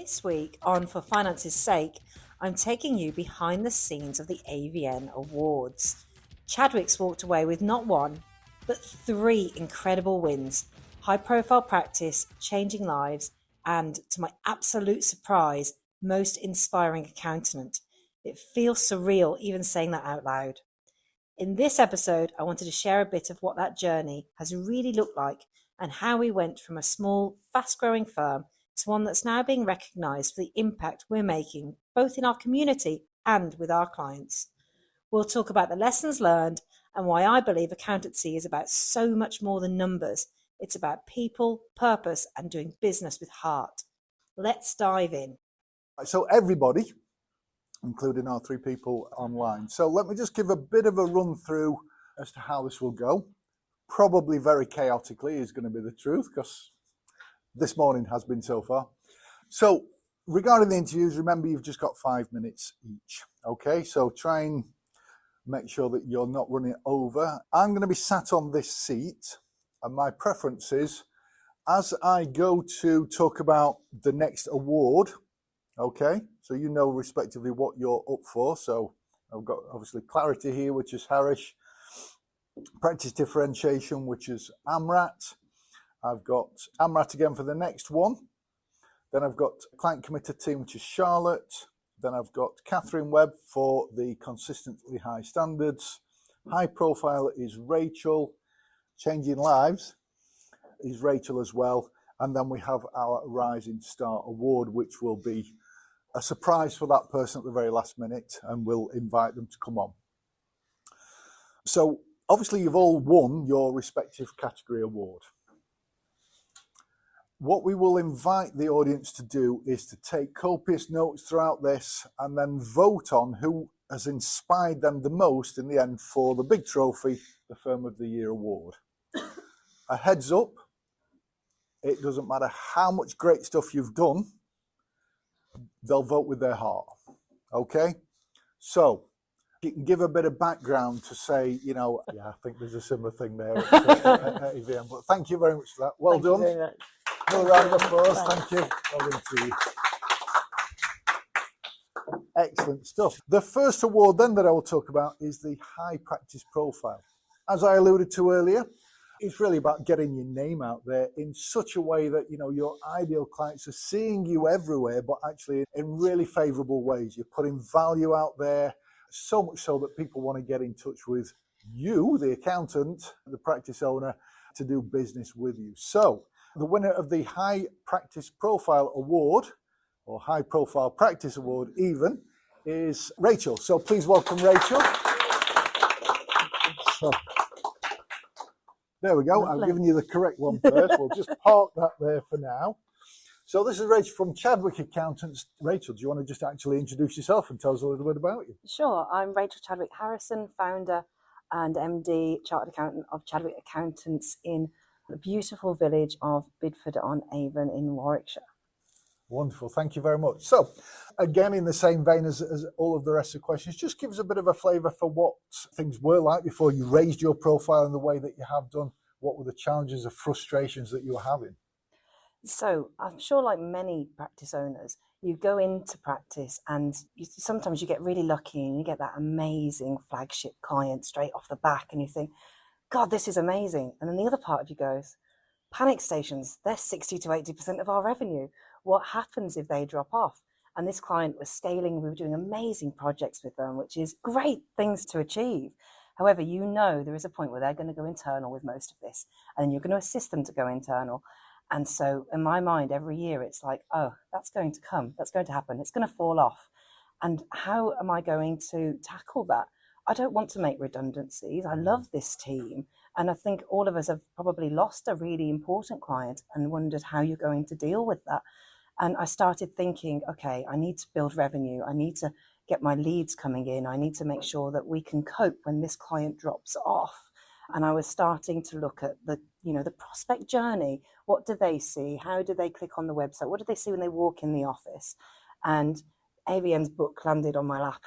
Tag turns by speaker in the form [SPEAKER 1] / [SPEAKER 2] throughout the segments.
[SPEAKER 1] This week on For Finance's Sake, I'm taking you behind the scenes of the AVN Awards. Chadwicks walked away with not one, but 3 incredible wins, high-profile practice, changing lives, and, to my absolute surprise, most inspiring accountant. It feels surreal even saying that out loud. In this episode, I wanted to share a bit of what that journey has really looked like and how we went from a small, fast-growing firm to one that's now being recognised for the impact we're making, both in our community and with our clients. We'll talk about the lessons learned and why I believe accountancy is about so much more than numbers. It's about people, purpose, and doing business with heart. Let's dive in.
[SPEAKER 2] So everybody, including our 3 people online. So let me just give a bit of a run through as to how this will go. Probably very chaotically is going to be the truth, because this morning has been so far. So regarding the interviews, remember you've just got 5 minutes each. Okay, so try and make sure that you're not running over. I'm going to be sat on this seat, and my preference is, as I go to talk about the next award, okay, so you know respectively what you're up for. So I've got obviously Clarity here, which is Harish, Practice Differentiation, which is Amrat. I've got Amrat again for the next one. Then I've got Client Committed Team, which is Charlotte. Then I've got Catherine Webb for the Consistently High Standards. High Profile is Rachel. Changing Lives is Rachel as well. And then we have our Rising Star Award, which will be a surprise for that person at the very last minute, and we'll invite them to come on. So obviously you've all won your respective category award. What we will invite the audience to do is to take copious notes throughout this and then vote on who has inspired them the most in the end for the big trophy, the Firm of the Year award. A heads up, it doesn't matter how much great stuff you've done, they'll vote with their heart. Okay? So you can give a bit of background to say, you know, yeah, I think there's a similar thing there at AVN, but thank you very much for that. Well done.
[SPEAKER 1] Thank you very much.
[SPEAKER 2] Another round of applause. Thank you. Well done to you. Excellent stuff. The first award then that I will talk about is the High Practice Profile. As I alluded to earlier, it's really about getting your name out there in such a way that, you know, your ideal clients are seeing you everywhere, but actually in really favourable ways. You're putting value out there, so much so that people want to get in touch with you, the accountant, the practice owner, to do business with you. So the winner of the High Practice Profile Award, or High Profile Practice Award even, is Rachel. So please welcome Rachel. So, there we go.
[SPEAKER 1] Lovely.
[SPEAKER 2] I've given you the correct one first. We'll just park that there for now. So this is Rachel from Chadwick Accountants. Rachel, do you want to just actually introduce yourself and tell us a little bit about you?
[SPEAKER 3] Sure. I'm Rachel Chadwick Harrison, founder and MD, Chartered Accountant of Chadwick Accountants in the beautiful village of Bidford-on-Avon in Warwickshire.
[SPEAKER 2] Wonderful. Thank you very much. So, again, in the same vein as all of the rest of the questions, just give us a bit of a flavour for what things were like before you raised your profile in the way that you have done. What were the challenges or frustrations that you were having?
[SPEAKER 3] So I'm sure, like many practice owners, you go into practice and sometimes you get really lucky and you get that amazing flagship client straight off the back and you think, God, this is amazing. And then the other part of you goes, panic stations, they're 60 to 80% of our revenue. What happens if they drop off? And this client was scaling, we were doing amazing projects with them, which is great things to achieve. However, you know there is a point where they're going to go internal with most of this, and you're going to assist them to go internal. And so in my mind, every year it's like, oh, that's going to come, that's going to happen, it's going to fall off. And how am I going to tackle that? I don't want to make redundancies. I love this team. And I think all of us have probably lost a really important client and wondered how you're going to deal with that. And I started thinking, okay, I need to build revenue. I need to get my leads coming in. I need to make sure that we can cope when this client drops off. And I was starting to look at the prospect journey. What do they see? How do they click on the website? What do they see when they walk in the office? And AVN's book landed on my lap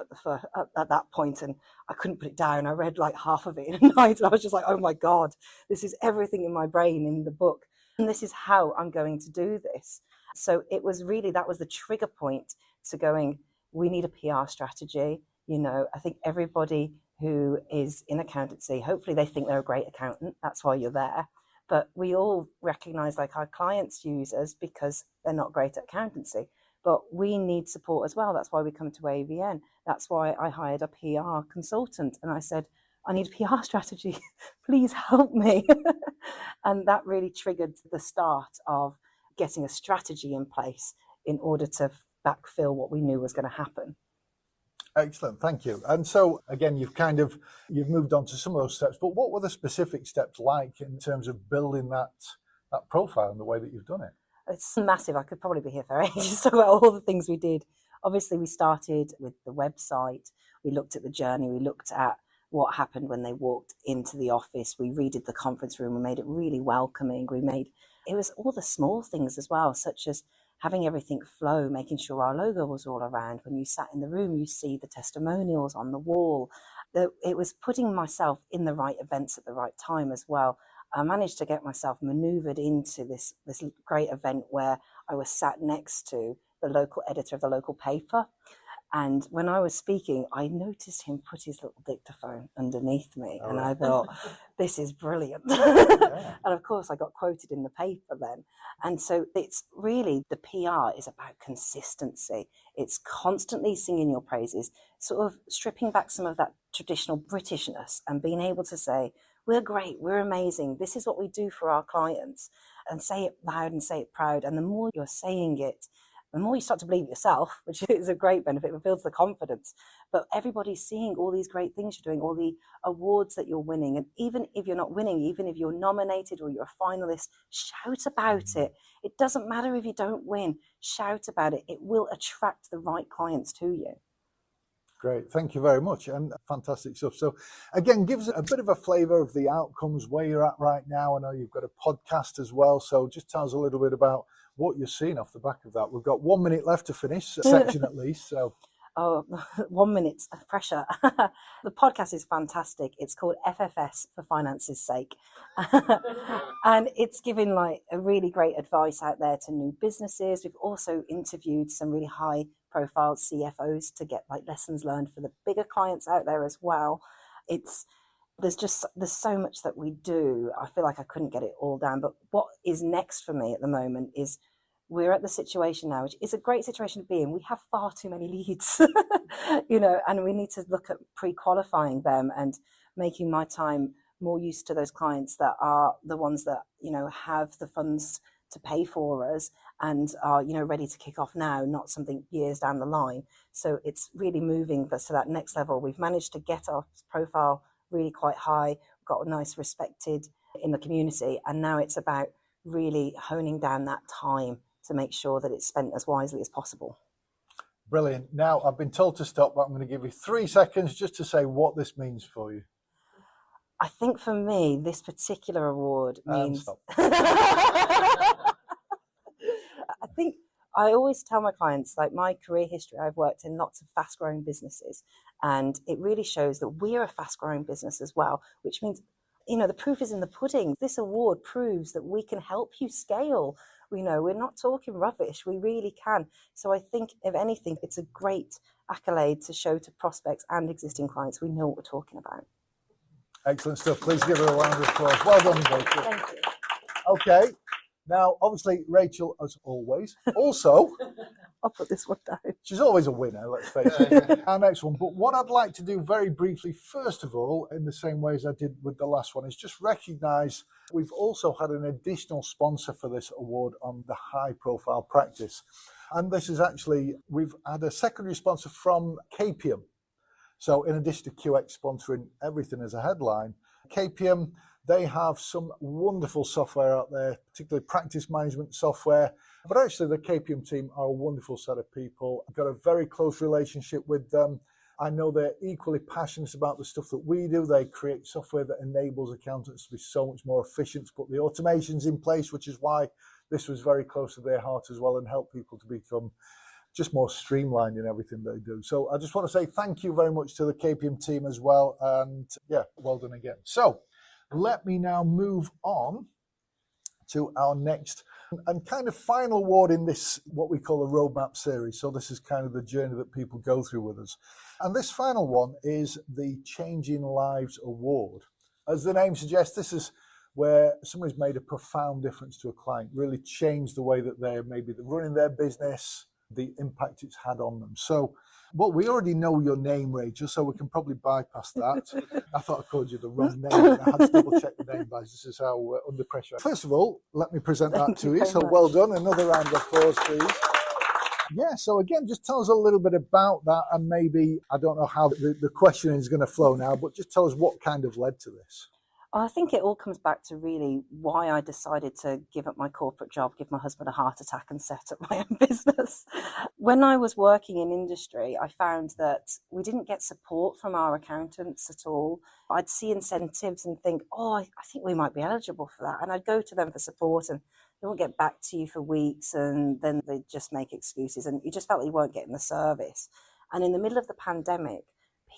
[SPEAKER 3] at that point, and I couldn't put it down. I read like half of it in a night, and I was just like, oh my God, this is everything in my brain in the book. And this is how I'm going to do this. So it was really, that was the trigger point to going, we need a PR strategy. I think everybody who is in accountancy, hopefully they think they're a great accountant. That's why you're there. But we all recognize, like, our clients use us because they're not great at accountancy. But we need support as well. That's why we come to AVN. That's why I hired a PR consultant. And I said, I need a PR strategy. Please help me. And that really triggered the start of getting a strategy in place in order to backfill what we knew was going to happen.
[SPEAKER 2] Excellent, thank you. And so again, you've moved on to some of those steps, but what were the specific steps like in terms of building that profile and the way that you've done it?
[SPEAKER 3] It's massive. I could probably be here for ages to talk about all the things we did. Obviously, we started with the website. We looked at the journey. We looked at what happened when they walked into the office. We redid the conference room. We made it really welcoming. It was all the small things as well, such as having everything flow, making sure our logo was all around. When you sat in the room, you see the testimonials on the wall. It was putting myself in the right events at the right time as well. I managed to get myself maneuvered into this great event where I was sat next to the local editor of the local paper. And when I was speaking, I noticed him put his little dictaphone underneath me. And I thought, this is brilliant. Yeah. And of course, I got quoted in the paper then. And so it's really, the PR is about consistency. It's constantly singing your praises, sort of stripping back some of that traditional Britishness and being able to say, we're great, we're amazing, this is what we do for our clients, and say it loud and say it proud. And the more you're saying it, the more you start to believe yourself, which is a great benefit. It builds the confidence. But everybody's seeing all these great things you're doing, all the awards that you're winning. And even if you're not winning, even if you're nominated or you're a finalist, shout about it. It doesn't matter if you don't win. Shout about it. It will attract the right clients to you.
[SPEAKER 2] Great, thank you very much, and fantastic stuff. So again, give us a bit of a flavour of the outcomes, where you're at right now. I know you've got a podcast as well, so just tell us a little bit about what you're seeing off the back of that. We've got 1 minute left to finish a section at least. So.
[SPEAKER 3] Oh, 1 minute, pressure. The podcast is fantastic. It's called FFS, for finance's sake. And it's giving like a really great advice out there to new businesses. We've also interviewed some really high profile CFOs to get like lessons learned for the bigger clients out there as well. There's so much that we do. I feel like I couldn't get it all down. But what is next for me at the moment is we're at the situation now, which is a great situation to be in. We have far too many leads, and we need to look at pre-qualifying them and making my time more used to those clients that are the ones that, have the funds to pay for us and are, ready to kick off now, not something years down the line. So it's really moving us to that next level. We've managed to get our profile really quite high, got nice respected in the community, and now it's about really honing down that time to make sure that it's spent as wisely as possible.
[SPEAKER 2] Brilliant. Now, I've been told to stop, but I'm going to give you 3 seconds just to say what this means for you.
[SPEAKER 3] I think for me, this particular award means... I think I always tell my clients, like my career history, I've worked in lots of fast-growing businesses, and it really shows that we're a fast-growing business as well, which means, the proof is in the pudding. This award proves that we can help you scale. We're not talking rubbish. We really can. So I think, if anything, it's a great accolade to show to prospects and existing clients we know what we're talking about.
[SPEAKER 2] Excellent stuff. Please give her a round of applause. Well done, Rachel.
[SPEAKER 3] Thank you.
[SPEAKER 2] Okay. Now, obviously, Rachel, as always, also...
[SPEAKER 3] I'll put this one down.
[SPEAKER 2] She's always a winner, let's face it. Our next one. But what I'd like to do very briefly, first of all, in the same way as I did with the last one, is just recognise we've also had an additional sponsor for this award on the high profile practice. And this is actually, we've had a secondary sponsor from KPM. So in addition to QX sponsoring everything as a headline, KPM, they have some wonderful software out there, particularly practice management software. But actually, the KPM team are a wonderful set of people. I've got a very close relationship with them. I know they're equally passionate about the stuff that we do. They create software that enables accountants to be so much more efficient, to put the automations in place, which is why this was very close to their heart as well, and help people to become just more streamlined in everything they do. So I just want to say thank you very much to the KPM team as well. And yeah, well done again. So let me now move on to our next And kind of final award in this, what we call a roadmap series. So this is kind of the journey that people go through with us. And this final one is the Changing Lives Award. As the name suggests, this is where somebody's made a profound difference to a client, really changed the way that they're maybe running their business, the impact it's had on them. So, well, we already know your name, Rachel, so we can probably bypass that. I thought I called you the wrong name, and I had to double check the name, guys. This is how under pressure. First of all, let me present that to you. So well done. Another round of applause, please. Yeah, so again, just tell us a little bit about that, and maybe, I don't know how the question is going to flow now, but just tell us what kind of led to this.
[SPEAKER 3] I think it all comes back to really why I decided to give up my corporate job, give my husband a heart attack and set up my own business. When I was working in industry, I found that we didn't get support from our accountants at all. I'd see incentives and think, I think we might be eligible for that. And I'd go to them for support and they won't get back to you for weeks, and then they just make excuses and you just felt like you weren't getting the service. And in the middle of the pandemic,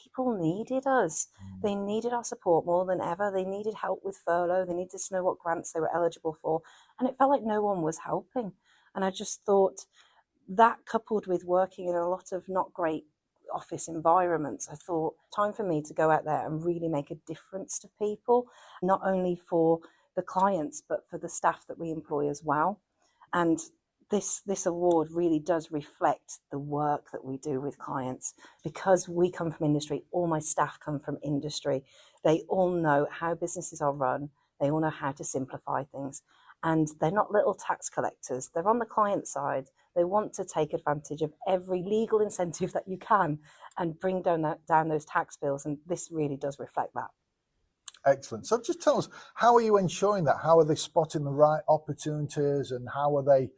[SPEAKER 3] people needed us. They needed our support more than ever. They needed help with furlough. They needed to know what grants they were eligible for. And it felt like no one was helping. And I just thought that, coupled with working in a lot of not great office environments, I thought time for me to go out there and really make a difference to people, not only for the clients, but for the staff that we employ as well. And this award really does reflect the work that we do with clients. Because we come from industry, all my staff come from industry. They all know how businesses are run. They all know how to simplify things. And they're not little tax collectors. They're on the client side. They want to take advantage of every legal incentive that you can and bring down those tax bills. And this really does reflect that.
[SPEAKER 2] Excellent. So just tell us, how are you ensuring that? How are they spotting the right opportunities, and how are they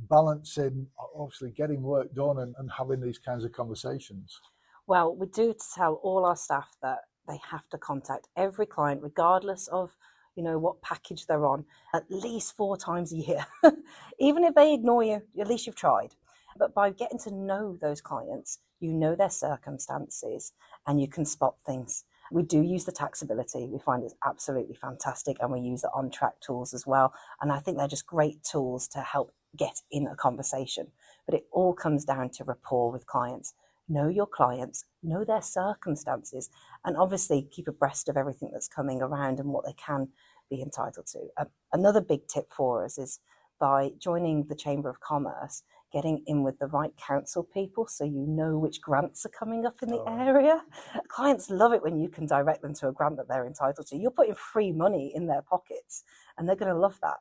[SPEAKER 2] balancing, obviously, getting work done and having these kinds of conversations?
[SPEAKER 3] Well, we do tell all our staff that they have to contact every client, regardless of what package they're on, at least 4 times a year. Even if they ignore you, at least you've tried. But by getting to know those clients, you know their circumstances and you can spot things. We do use the taxability. We find it's absolutely fantastic, and we use the on-track tools as well. And I think they're just great tools to help get in a conversation. But it all comes down to rapport with clients. Know your clients, know their circumstances, and obviously keep abreast of everything that's coming around and what they can be entitled to. Another big tip for us is by joining the Chamber of Commerce, getting in with the right council people so you know which grants are coming up in the area. Clients love it when you can direct them to a grant that they're entitled to. You're putting free money in their pockets, and they're going to love that.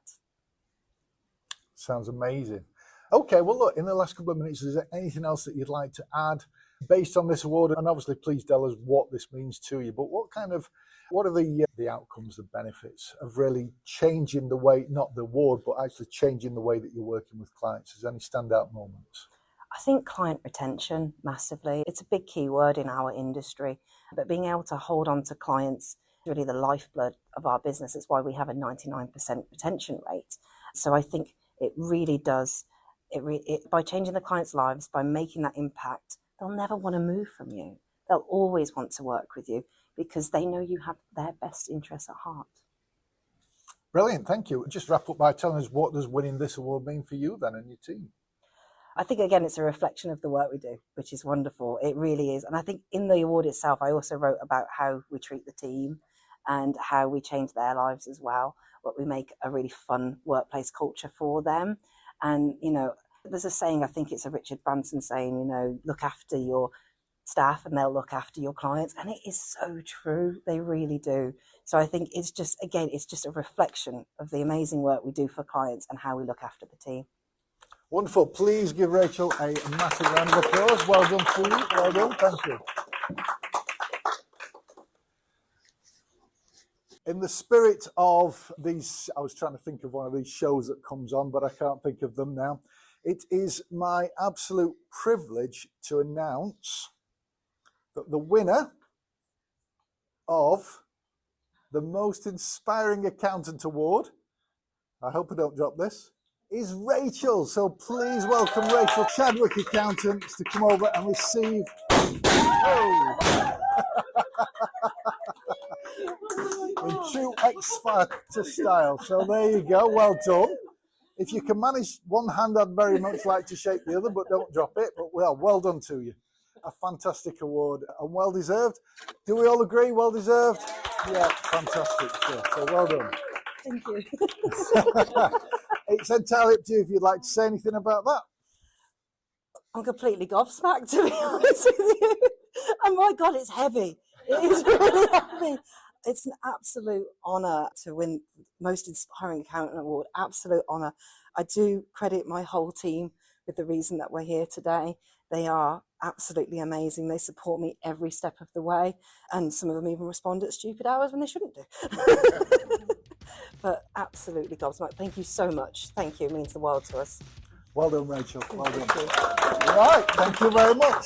[SPEAKER 2] Sounds amazing. Okay, well, look, in the last couple of minutes, is there anything else that you'd like to add based on this award? And obviously, please tell us what this means to you. But what are the outcomes, the benefits of really changing the way, not the award, but actually changing the way that you're working with clients? Is there any standout moments?
[SPEAKER 3] I think client retention, massively. It's a big key word in our industry, but being able to hold on to clients is really the lifeblood of our business. It's why we have a 99% retention rate. So I think it really does, by changing the clients' lives, by making that impact, they'll never want to move from you. They'll always want to work with you because they know you have their best interests at heart.
[SPEAKER 2] Brilliant, thank you. Just wrap up by telling us, what does winning this award mean for you then and your team?
[SPEAKER 3] I think, again, it's a reflection of the work we do, which is wonderful. It really is. And I think in the award itself, I also wrote about how we treat the team and how we change their lives as well. But we make a really fun workplace culture for them. And, there's a saying, I think it's a Richard Branson saying, look after your staff and they'll look after your clients. And it is so true. They really do. So I think it's just a reflection of the amazing work we do for clients and how we look after the team.
[SPEAKER 2] Wonderful. Please give Rachel a massive round of applause. Well done to you. Well done. Thank you. In the spirit of these, I was trying to think of one of these shows that comes on, but I can't think of them now. It is my absolute privilege to announce that the winner of the Most Inspiring Accountant Award, I hope I don't drop this, is Rachel. So please welcome Rachel Chadwick Accountants to come over and receive. In true X Factor style. So there you go. Well done. If you can manage one hand, I'd very much like to shake the other, but don't drop it. But well done to you. A fantastic award and well deserved. Do we all agree? Well deserved? Yeah, fantastic stuff. So well done.
[SPEAKER 3] Thank you.
[SPEAKER 2] It's entirely up to you if you'd like to say anything about that.
[SPEAKER 3] I'm completely gobsmacked, to be honest with you. Oh my God, it's heavy. It is really heavy. It's an absolute honour to win Most Inspiring Accountant Award. Absolute honour. I do credit my whole team with the reason that we're here today. They are absolutely amazing. They support me every step of the way. And some of them even respond at stupid hours when they shouldn't do. But absolutely gobsmacked. Thank you so much. Thank you. It means the world to us.
[SPEAKER 2] Well done, Rachel. Well done. Right, thank you very much.